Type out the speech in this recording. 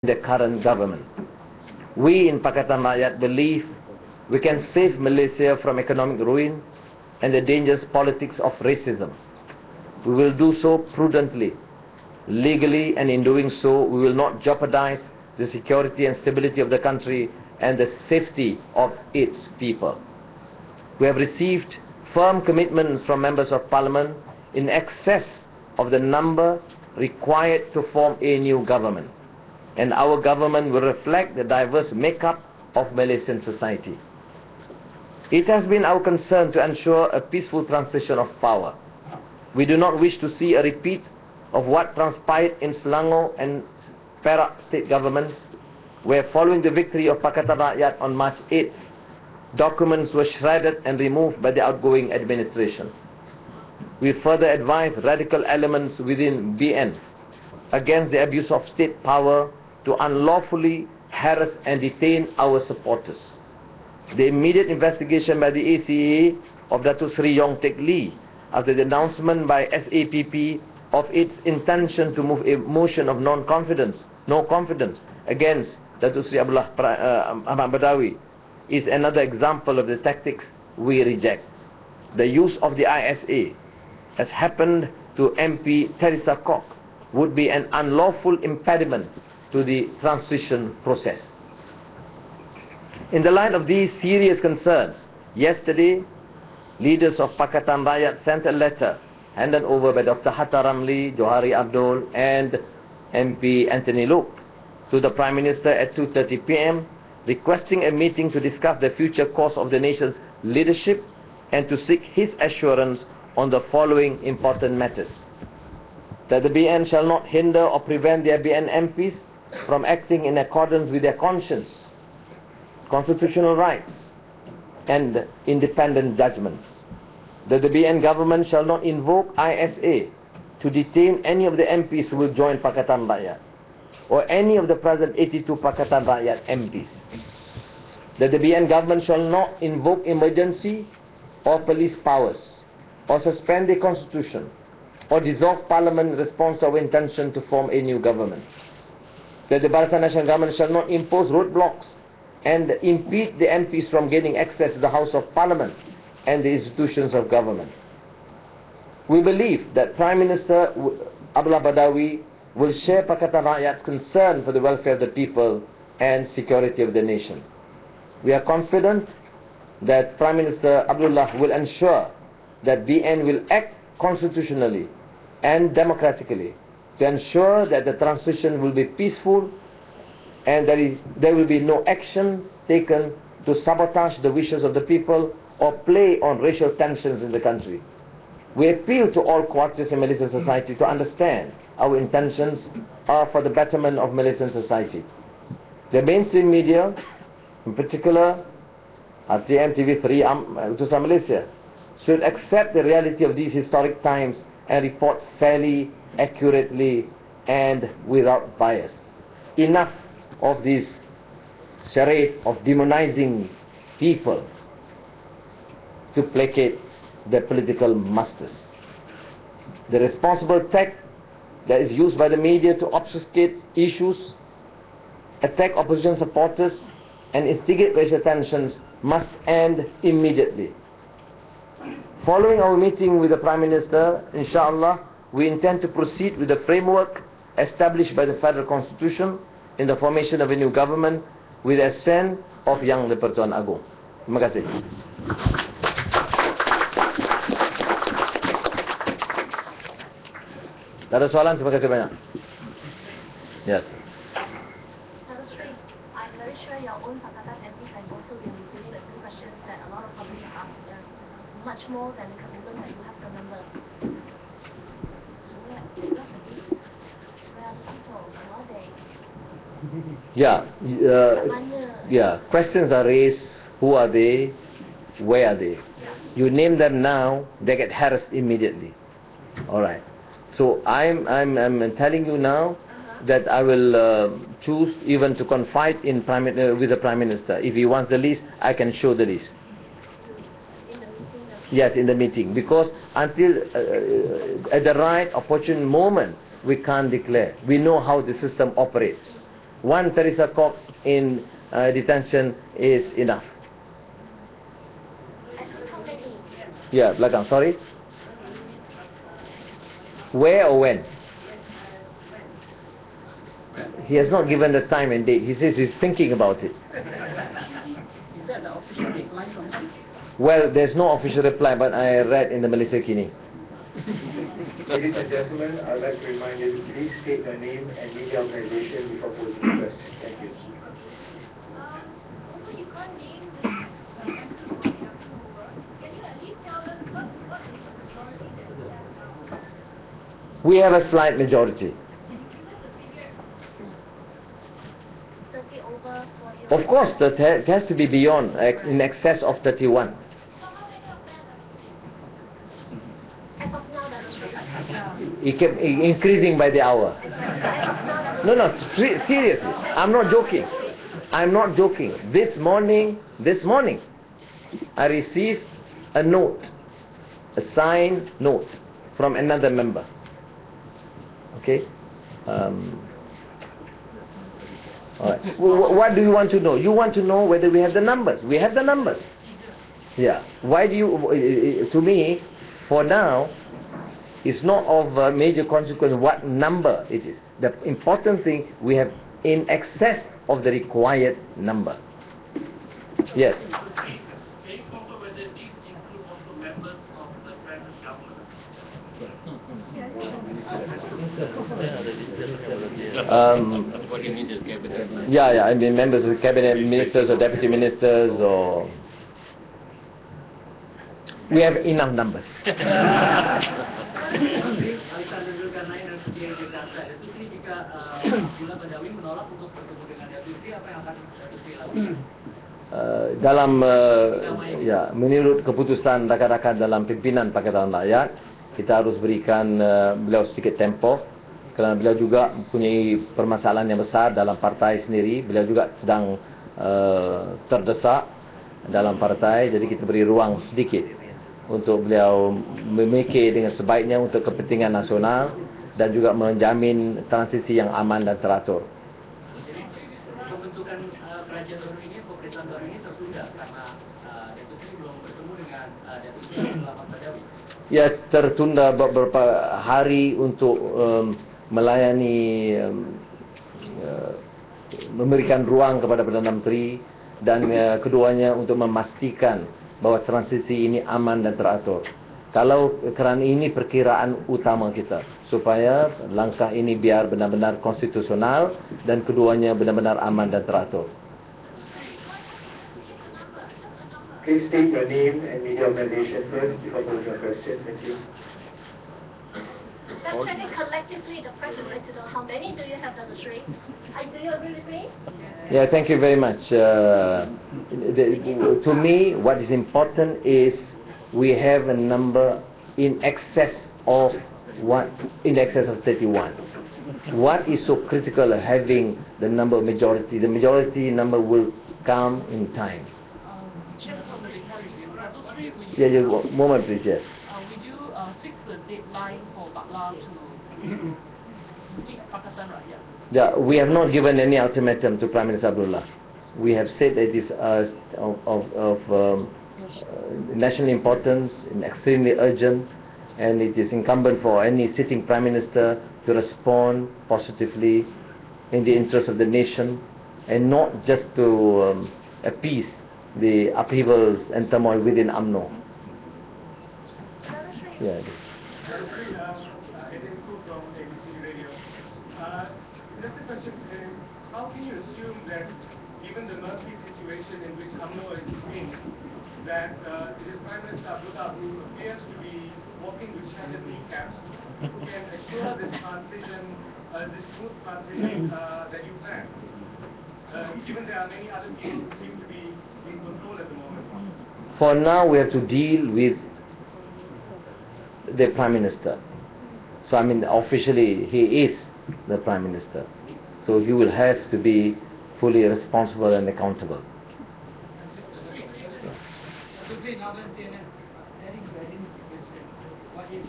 the current government. We in Pakatan Rakyat believe we can save Malaysia from economic ruin and the dangerous politics of racism. We will do so prudently, legally, and in doing so, we will not jeopardize the security and stability of the country and the safety of its people. We have received firm commitments from members of parliament in excess of the number required to form a new government, and our government will reflect the diverse makeup of Malaysian society. It has been our concern to ensure a peaceful transition of power. We do not wish to see a repeat of what transpired in Selangor and Perak state governments, where following the victory of Pakatan Rakyat on March 8th, documents were shredded and removed by the outgoing administration. We further advise radical elements within BN against the abuse of state power to unlawfully harass and detain our supporters. The immediate investigation by the ACA of Dato Seri after the announcement by SAPP of its intention to move a motion of no confidence against Dato Seri Ahmad Badawi is another example of the tactics we reject. The use of the ISA, as happened to MP Teresa Kok, would be an unlawful impediment to the transition process. In the light of these serious concerns, yesterday, leaders of Pakatan Rakyat sent a letter handed over by Dr. Hatta Ramli, Johari Abdul and MP Anthony Loke to the Prime Minister at 2:30 p.m. requesting a meeting to discuss the future course of the nation's leadership and to seek his assurance on the following important matters: that the BN shall not hinder or prevent their BN MPs from acting in accordance with their conscience, constitutional rights and independent judgments; that the BN government shall not invoke ISA to detain any of the MPs who will join Pakatan Rakyat or any of the present 82 Pakatan Rakyat MPs; that the BN government shall not invoke emergency or police powers or suspend the constitution or dissolve parliament in response to our intention to form a new government; that the Barisan Nasional government shall not impose roadblocks and impede the MPs from gaining access to the House of Parliament and the institutions of government. We believe that Prime Minister Abdullah Badawi will share Pakatan Rakyat's concern for the welfare of the people and security of the nation. We are confident that Prime Minister Abdullah will ensure that BN will act constitutionally and democratically to ensure that the transition will be peaceful and there will be no action taken to sabotage the wishes of the people or play on racial tensions in the country. We appeal to all quarters in Malaysian society to understand our intentions are for the betterment of Malaysian society. The mainstream media, in particular RTM, TV3, Utusan Malaysia, should accept the reality of these historic times and report fairly, accurately and without bias. Enough of this charade of demonizing people to placate the political masters. The responsible tact that is used by the media to obfuscate issues, attack opposition supporters and instigate racial tensions must end immediately. Following our meeting with the Prime Minister, inshallah, we intend to proceed with the framework established by the Federal Constitution in the formation of a new government with the assent of Yang di-Pertuan Agong. Terima kasih. Tak ada soalan, terima kasih banyak. Yes. I'm very sure your own Pakatan MPs have also been receiving the same questions that a lot of public have asked them, much more than the commitment that you have to remember. So where are the people? Who are they? Yeah. Questions are raised. Who are they? Where are they? You name them now, they get harassed immediately. All right. So I'm telling you now that I will choose even to confide in with the Prime Minister. If he wants the list, I can show the list. In the meeting? Yes, in the meeting. Because until at the right opportune moment, we can't declare. We know how the system operates. One Teresa Cox in detention is enough. How many? Yeah, belakang, sorry. Where or when? He has not given the time and date. He says he's thinking about it. Is that the official reply from him? Well, there's no official reply, but I read in the Malaysia Kini. Ladies and gentlemen, I'd like to remind you to please state your name and media organization before posing the question. Thank you. Also, you can't name the can you at least tell us what is the majority that you have now? We have a slight majority. 30 over 40. Of course, it has to be beyond, in excess of 31. As of now, that is right. It kept increasing by the hour. No, seriously, I'm not joking. I'm not joking. This morning, I received a note, a signed note from another member. Okay? All right. What do you want to know? You want to know whether we have the numbers. We have the numbers. Yeah. Why do you, to me, for now, it's not of major consequence what number it is. The important thing, we have in excess of the required number. Yes. Yeah, I mean members of the cabinet, ministers or deputy ministers, or we have enough numbers. Menurut keputusan rakan-rakan dalam pimpinan Pakatan Rakyat, kita harus berikan beliau sedikit tempoh kerana beliau juga mempunyai permasalahan yang besar dalam partai sendiri. Beliau juga sedang terdesak dalam partai, jadi kita beri ruang sedikit untuk beliau memikir dengan sebaiknya untuk kepentingan nasional dan juga menjamin transisi yang aman dan teratur. Pembentukan kerajaan baru ini, pemerintahan baru ini tertunda karena Dato belum bertemu dengan Dato selama Padawi. Ya, tertunda beberapa hari untuk melayani memberikan ruang kepada Perdana Menteri dan keduanya untuk memastikan bahawa transisi ini aman dan teratur. Kalau kerana ini perkiraan utama kita supaya langkah ini biar benar-benar konstitusional dan keduanya benar-benar aman dan teratur. Please state your name and media organization first before posing your question. Thank you. Let's check it collectively, the press would like to know how many do you have, Dr. Seri? Do you agree with me? Yeah, thank you very much. To me, what is important is we have a number in excess of 31. What is so critical of having the number of majority? The majority number will come in time. Yeah, moment please, yes. Would you fix the deadline for Bakla to keep Pakatan Rakyat? Yeah, we have not given any ultimatum to Prime Minister Abdullah. We have said that it is of national importance, extremely urgent, and it is incumbent for any sitting Prime Minister to respond positively in the interest of the nation, and not just to appease the upheavals and turmoil within UMNO. Yeah. Just a question is, how can you assume that, given the murky situation in which UMNO is in, that it is Prime Minister Abdullah who appears to be walking with shattered kneecaps, who can assure this transition, this smooth transition that you plan, given there are many other people who seem to be in control at the moment? For now, we have to deal with the Prime Minister. So, I mean, officially, he is the Prime Minister. So, he will have to be fully responsible and accountable. Now, when CNN, what if